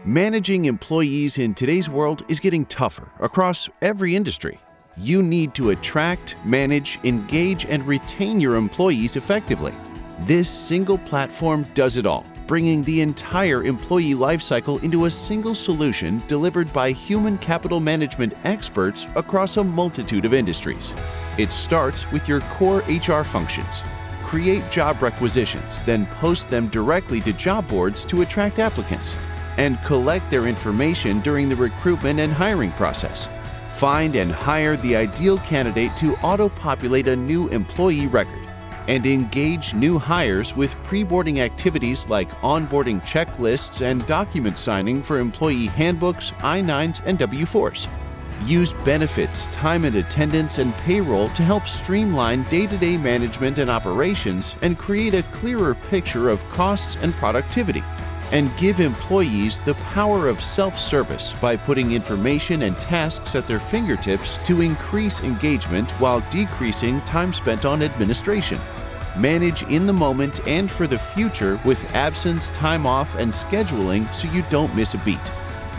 Managing employees in today's world is getting tougher across every industry. You need to attract, manage, engage, and retain your employees effectively. This single platform does it all, bringing the entire employee lifecycle into a single solution delivered by human capital management experts across a multitude of industries. It starts with your core HR functions. Create job requisitions, then post them directly to job boards to attract applicants, and collect their information during the recruitment and hiring process. Find and hire the ideal candidate to auto-populate a new employee record, and engage new hires with pre-boarding activities like onboarding checklists and document signing for employee handbooks, I-9s, and W-4s. Use benefits, time and attendance, and payroll to help streamline day-to-day management and operations and create a clearer picture of costs and productivity. And give employees the power of self-service by putting information and tasks at their fingertips to increase engagement while decreasing time spent on administration. Manage in the moment and for the future with absence, time off, and scheduling so you don't miss a beat,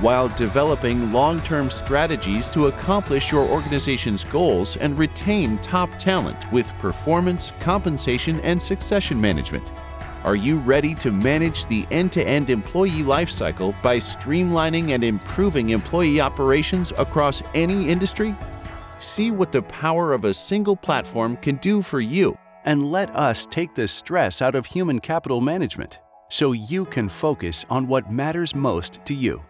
while developing long-term strategies to accomplish your organization's goals and retain top talent with performance, compensation, and succession management. Are you ready to manage the end-to-end employee lifecycle by streamlining and improving employee operations across any industry? See what the power of a single platform can do for you, and let us take the stress out of human capital management so you can focus on what matters most to you.